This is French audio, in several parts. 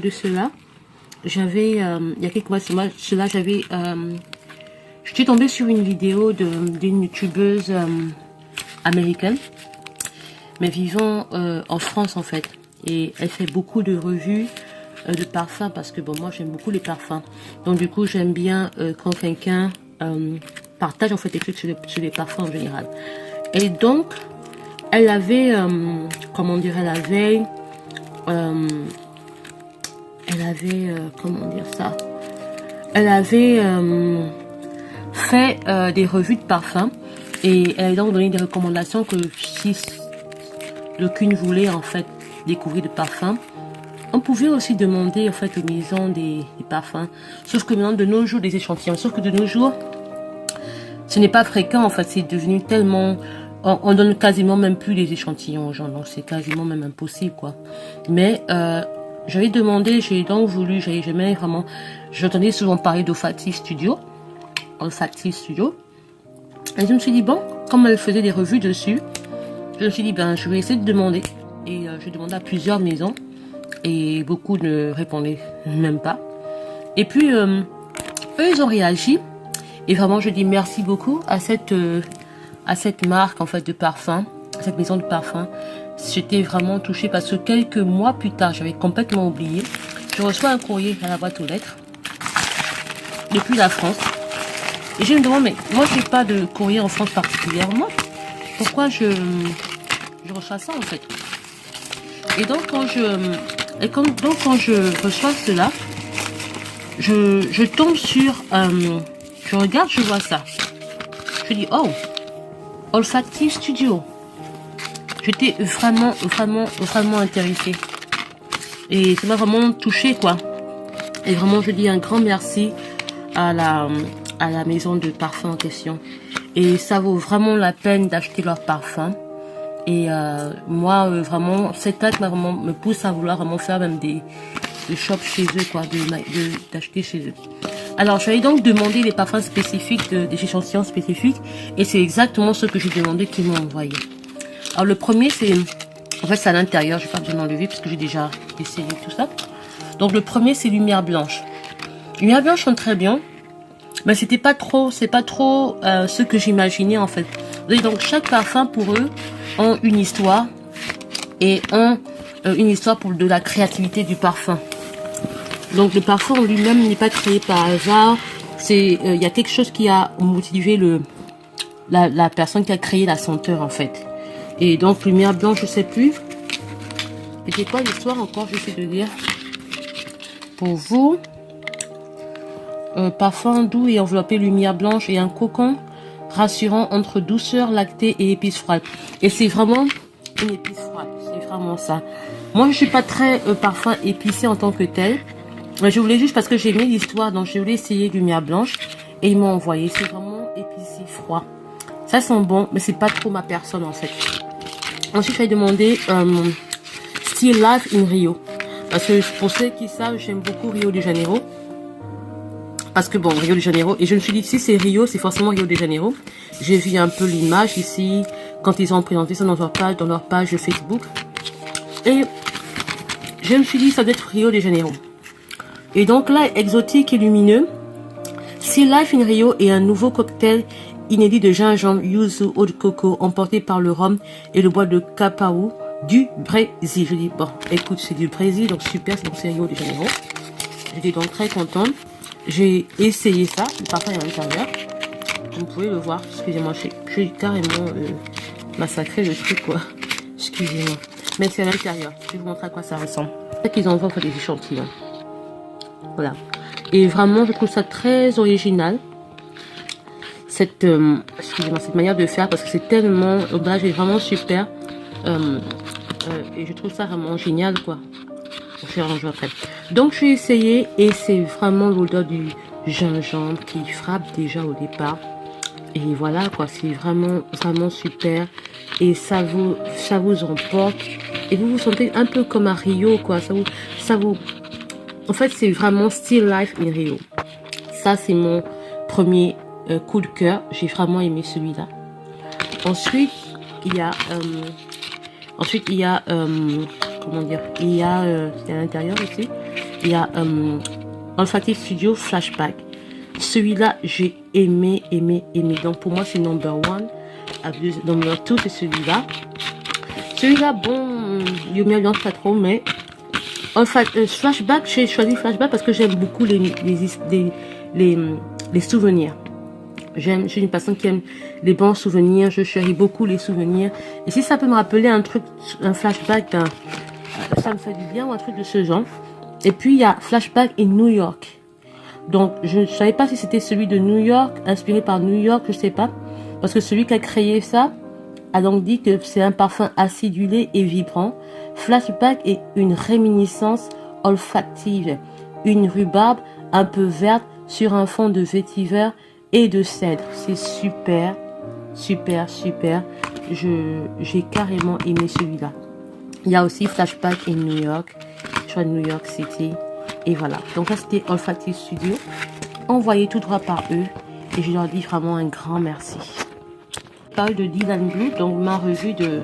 mois de cela, j'avais, il y a quelques mois de cela, j'avais, je suis tombée sur une vidéo d'une youtubeuse américaine, mais vivant en France en fait. Et elle fait beaucoup de revues de parfums parce que bon, moi j'aime beaucoup les parfums. Donc du coup, j'aime bien quand quelqu'un partage en fait des trucs sur les parfums en général. Et donc, elle avait, comment dire, comment dire ça, elle avait fait des revues de parfums et elle a donc donné des recommandations que si d'aucune voulait en fait découvrir de parfums, on pouvait aussi demander en fait aux maisons des parfums. Sauf que maintenant de nos jours des échantillons, sauf que de nos jours ce n'est pas fréquent en fait, c'est devenu tellement, on donne quasiment même plus les échantillons aux gens, donc c'est quasiment même impossible quoi. Mais j'avais demandé, j'ai donc voulu, j'aimais vraiment, j'entendais souvent parler d'Olfactive Studio, et je me suis dit bon, comme elle faisait des revues dessus, je me suis dit ben je vais essayer de demander, et j'ai demandé à plusieurs maisons, et beaucoup ne répondaient même pas. Et puis eux ils ont réagi, et vraiment je dis merci beaucoup à cette marque en fait de parfum, à cette maison de parfum. J'étais vraiment touchée parce que quelques mois plus tard, j'avais complètement oublié, je reçois un courrier à la boîte aux lettres depuis la France. Et je me demande, mais moi je n'ai pas de courrier en France particulièrement, pourquoi je reçois ça en fait. Et donc quand je reçois cela, je tombe sur, je regarde, je vois ça. Je dis oh, Olfactive Studio. J'étais vraiment intéressée. Et ça m'a vraiment touchée quoi. Et vraiment je dis un grand merci à la maison de parfum en question. Et ça vaut vraiment la peine d'acheter leur parfum. Et moi vraiment cette acte me pousse à vouloir vraiment faire même des shops chez eux quoi, d'acheter chez eux. Alors j'avais donc demandé des parfums spécifiques, des échantillons spécifiques, et c'est exactement ce que j'ai demandé qu'ils m'ont envoyé. Alors le premier c'est, en fait c'est à l'intérieur, je vais pas besoin d'enlever parce que j'ai déjà essayé tout ça. Donc le premier c'est Lumière Blanche. Lumière Blanche sont très bien, mais c'est pas trop ce que j'imaginais en fait. Et donc chaque parfum pour eux ont une histoire, et ont une histoire pour de la créativité du parfum. Donc le parfum en lui-même n'est pas créé par hasard. C'est il y a quelque chose qui a motivé la personne qui a créé la senteur en fait. Et donc Lumière Blanche, je sais plus. Et c'est quoi l'histoire encore, j'essaie de dire pour vous. Parfum doux et enveloppé Lumière Blanche et un cocon rassurant entre douceur lactée et épices froides. Et c'est vraiment une épice froide, c'est vraiment ça. Moi je suis pas très parfum épicé en tant que tel. Je voulais juste parce que j'ai aimé l'histoire, donc je voulais essayer Lumière Blanche et ils m'ont envoyé. C'est vraiment épicé froid. Ça sent bon, mais c'est pas trop ma personne en fait. Ensuite, je vais demander Still Life in Rio. Parce que pour ceux qui savent, j'aime beaucoup Rio de Janeiro. Parce que bon, Rio de Janeiro, et je me suis dit, si c'est Rio, c'est forcément Rio de Janeiro. J'ai vu un peu l'image ici, quand ils ont présenté ça dans leur page Facebook. Et je me suis dit, ça doit être Rio de Janeiro. Et donc là, exotique et lumineux, Still Life in Rio est un nouveau cocktail inédit de gingembre, yuzu, eau de coco, emporté par le rhum et le bois de cacao du Brésil. Je dis, bon, écoute, c'est du Brésil, donc super, donc c'est Rio de Janeiro. J'étais donc très contente. J'ai essayé ça, le parfum est à l'intérieur. Vous pouvez le voir, excusez-moi, j'ai carrément massacré le truc, quoi. Excusez-moi. Mais c'est à l'intérieur. Je vais vous montrer à quoi ça ressemble. C'est ça qu'ils envoient des échantillons. Voilà. Et vraiment, je trouve ça très original. Cette manière de faire, parce que c'est tellement, l'emballage est vraiment super. Et je trouve ça vraiment génial, quoi. Je vais après. Donc, je vais essayer, et c'est vraiment l'odeur du gingembre qui frappe déjà au départ. Et voilà, quoi. C'est vraiment super. Et ça vous emporte. Et vous vous sentez un peu comme à Rio, quoi. En fait, c'est vraiment Still Life in Rio. Ça, c'est mon premier coup de cœur. J'ai vraiment aimé celui-là. Ensuite, il y a comment dire, il y a à l'intérieur ici, il y a Olfactive Studio Flashback. Celui-là, j'ai aimé. Donc, pour moi, c'est number one. Number two, c'est celui-là. Celui-là, bon, il me bien pas trop, mais Flashback, j'ai choisi Flashback parce que j'aime beaucoup les souvenirs. Je suis une personne qui aime les bons souvenirs, je chéris beaucoup les souvenirs. Et si ça peut me rappeler un truc, un flashback, ben, ça me fait du bien ou un truc de ce genre. Et puis, il y a Flashback in New York. Donc, je ne savais pas si c'était celui de New York, inspiré par New York, je sais pas. Parce que celui qui a créé ça a donc dit que c'est un parfum acidulé et vibrant. Flashback est une réminiscence olfactive. Une rhubarbe un peu verte sur un fond de vétiver et de cèdre. C'est super. J'ai carrément aimé celui-là. Il y a aussi Flashback in New York. Je suis à New York City. Et voilà. Donc là, c'était Olfactive Studio. Envoyé tout droit par eux. Et je leur dis vraiment un grand merci. Je parle de Dylan Blue. Donc ma revue de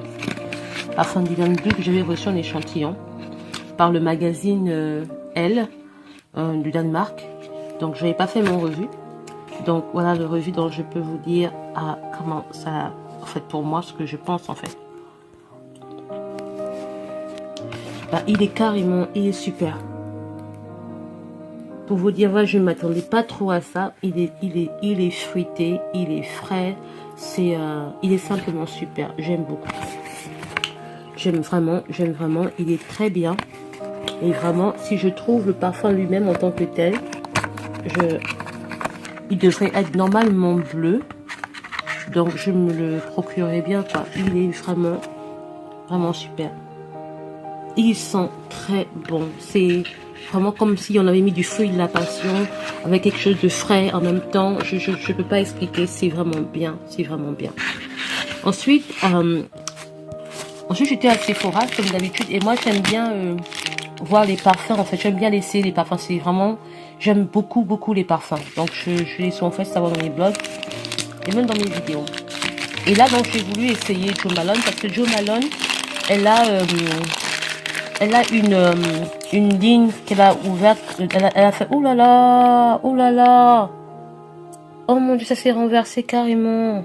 parfum Dylan Blue que j'avais reçu en échantillon. Par le magazine Elle du Danemark. Donc je n'avais pas fait mon revue. Donc voilà le revue dont je peux vous dire comment ça, en fait pour moi, ce que je pense en fait. Bah, il est super. Pour vous dire, ouais, je ne m'attendais pas trop à ça. Il est fruité, il est frais. Il est simplement super. J'aime beaucoup. J'aime vraiment. Il est très bien. Et vraiment, si je trouve le parfum lui-même en tant que tel, il devrait être normalement bleu. Donc, je me le procurerai bien, quoi. Il est vraiment super. Il sent très bon. C'est vraiment comme si on avait mis du fruit de la passion avec quelque chose de frais en même temps. Je ne peux pas expliquer. C'est vraiment bien. Ensuite, j'étais à Sephora comme d'habitude. Et moi, j'aime bien voir les parfums. En fait, j'aime bien laisser les parfums. C'est vraiment... J'aime beaucoup les parfums. Donc, je les en fait savoir dans mes blogs et même dans mes vidéos. Et là, donc, j'ai voulu essayer Jo Malone parce que Jo Malone, elle a une ligne qu'elle a ouverte. Elle a fait, oh là là, oh mon Dieu, ça s'est renversé carrément.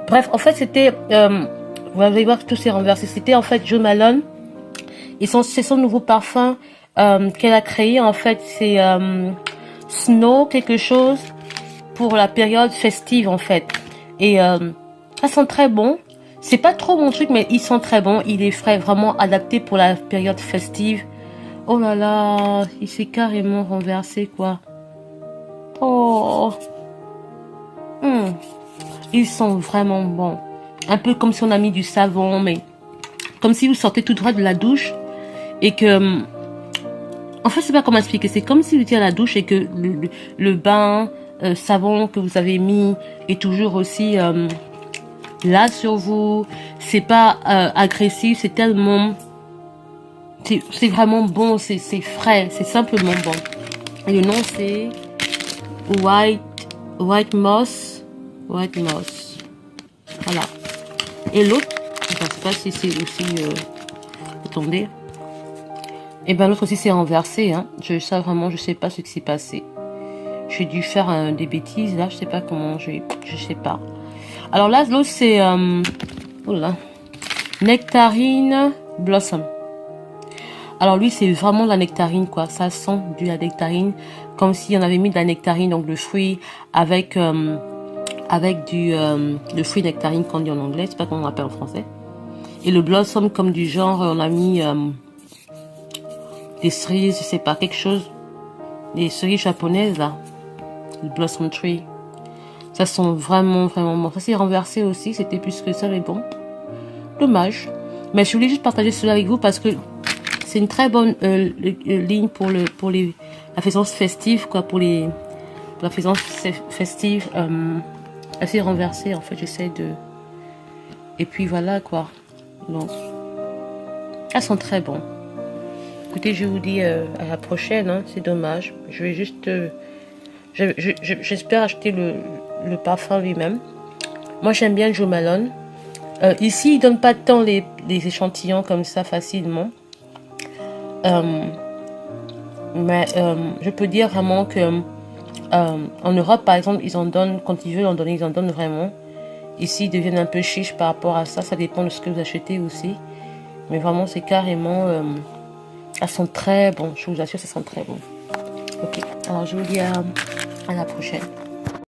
Bref, en fait, c'était, vous allez voir que tout s'est renversé. C'était en fait Jo Malone et c'est son nouveau parfum qu'elle a créé. En fait, c'est Snow quelque chose pour la période festive en fait. Et ça sent très bon. C'est pas trop mon truc, mais il sent très bon. Il est frais, vraiment adapté pour la période festive. Oh là là, il s'est carrément renversé, quoi. Oh. Il sent vraiment bon. Un peu comme si on a mis du savon, mais comme si vous sortez tout droit de la douche et que... En fait, c'est pas comment expliquer. C'est comme si vous étiez à la douche et que le bain savon que vous avez mis est toujours aussi... là sur vous, c'est pas agressif, c'est tellement, c'est vraiment bon, c'est frais, c'est simplement bon. Et le nom c'est White Moss, voilà. Et l'autre, je ne sais pas si c'est aussi, attendez, et ben l'autre aussi c'est renversé, hein. Je sais pas ce qui s'est passé. J'ai dû faire des bêtises là, je sais pas comment, je sais pas. Alors là, l'autre c'est Nectarine Blossom. Alors lui, c'est vraiment la nectarine, quoi. Ça sent de la nectarine, comme si on avait mis de la nectarine, donc le fruit avec le fruit nectarine qu'on dit en anglais, c'est pas comment on l'appelle en français. Et le blossom comme du genre, on a mis des cerises, je sais pas, quelque chose, des cerises japonaises là, le blossom tree. Ça sent vraiment bon. Ça s'est renversé aussi, c'était plus que ça, mais bon. Dommage. Mais je voulais juste partager cela avec vous parce que c'est une très bonne ligne pour la faisance festive, quoi, pour la faisance festive. Elle s'est renversée, en fait, j'essaie de... Et puis voilà, quoi. Donc, elles sont très bonnes. Écoutez, je vous dis à la prochaine, hein, c'est dommage. Je vais juste... j'espère acheter le parfum lui-même. Moi, j'aime bien Jo Malone. Ici, ils donnent pas tant les échantillons comme ça facilement. Mais je peux dire vraiment que en Europe, par exemple, ils en donnent, quand ils veulent en donner, ils en donnent vraiment. Ici, ils deviennent un peu chiches par rapport à ça. Ça dépend de ce que vous achetez aussi. Mais vraiment, c'est carrément... elles sont très bon. Je vous assure, ça sent très bon. Ok, alors je vous dis à la prochaine.